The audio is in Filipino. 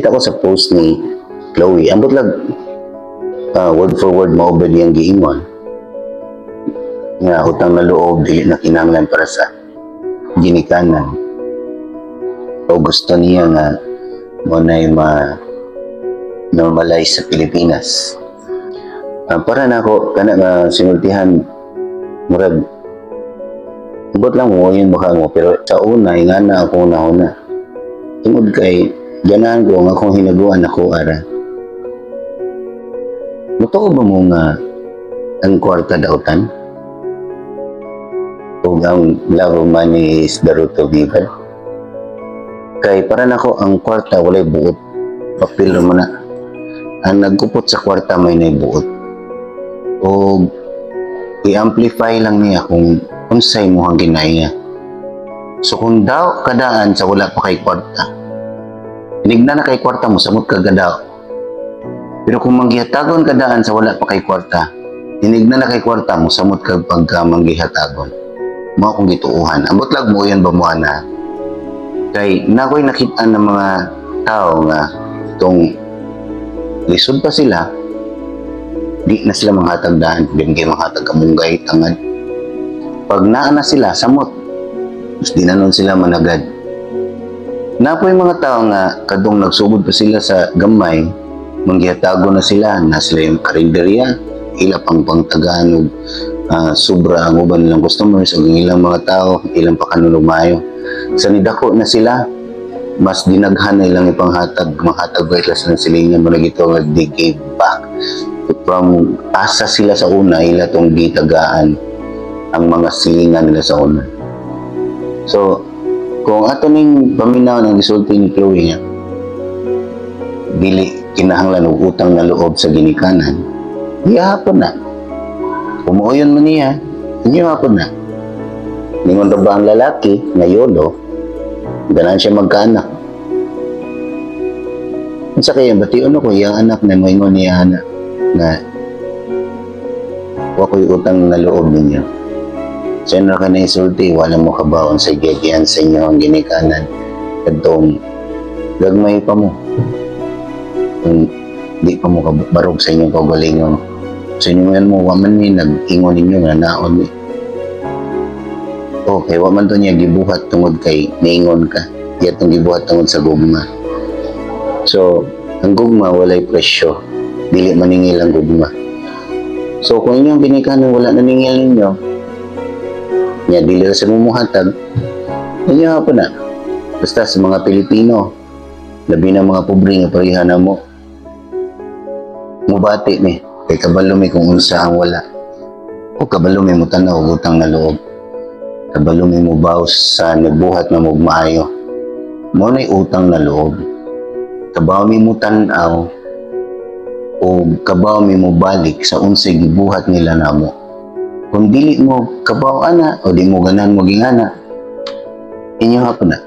Kita ko sa post ni Chloe, ambot lang word for word maubad yung giingon nga utang na loob dili na kinahanglan para sa ginikanan o gusto niya nga mo na ma-normalize sa Pilipinas. Para na ako kana nga sinultihan murag ambot lang mo yun baka mo, pero sa una nga na ako una tungod kay ganahan ko nga akong hinaguan ako ara. Motoo ba mo nga ang kwarta dautan? O ang love of money is the root of evil? Kay para nako ang kwarta walay buot. Papil mo na. Ang nagkupot sa kwarta may naibuot. O i-amplify lang niya kung unsay mo ang ginaya. So kung daw kadaan sa wala pa kay kwarta, inigna na kay kwarta mo, samot ka gadaw. Pero kung manggihatagon kadaan sa wala pa kay kwarta, inigna na kay kwarta mo, samot ka pagka manggihatagon. Mga kong gituuhan. Ambot lang mo yan ba mo na? Kay nakoy nakita ng mga tao nga itong lisod pa sila, di na sila manghatagdaan, binigay manghatag kamunggay, tangad. Pag naana sila, samot, mas di na nun sila managad. Napoy mga tao nga, kadong nagsugod pa sila sa gamay, manggihatago na sila yung karinderya, ila pang pangtagaan, sobra ang uban nilang customers o ilang mga tao, ilang pa kanunumayo. Sa nidako na sila, mas dinaghan na ilang ipanghatag, manghatag ba sila sa silingan mo na gito nga they gave back. From asa sila sa una, ila tong gitagaan ang mga silingan nila sa una. So, kung ato ning paminaw ng gisulti ni Chloe nga, dili kinahanglan og utang na loob sa ginikanan, hapon na. Umuoyon mo niya, inyo hapon na. Ningon ba ang lalaki na yolo, ganan siya magkaanak. Sa kaya, bation ako, yung anak na moingon niya na wako'y utang na loob ninyo. Siya na ka na isulti, wala mo kabaon sa gagyan sa inyo ang ginikanan. Kadtong gagmay pa mo. Kung di pa mo barog sa inyong kagalingon. Sa inyo mo, waman ni nag-ingon ninyo nga naon ni. Okay, waman to niya gibuhat tungod kay naingon ka. Di atong gibuhat tungod sa gugma. So, ang gugma walay presyo. Dili maningil ang gugma. So, kung inyong ginikanan wala naningil ninyo, niya dili sa mumuhatag, inyo hapon na. Basta sa mga Pilipino, labi na mga pobre nga parihan na mo, mubati ni. Kay kabalo may kung unsa ang wala. O kabalo may mutanaw og utang na loob. Kabalo may mubaws sa nabuhat na mugmaayo. Mao nay utang na loob. Kabaw may mutanaw o kabaw may mubalik sa unsay gibuhat nila namo. Kung dili mo kabaw ana o di mo ganan mo gingana, inyo hapon na.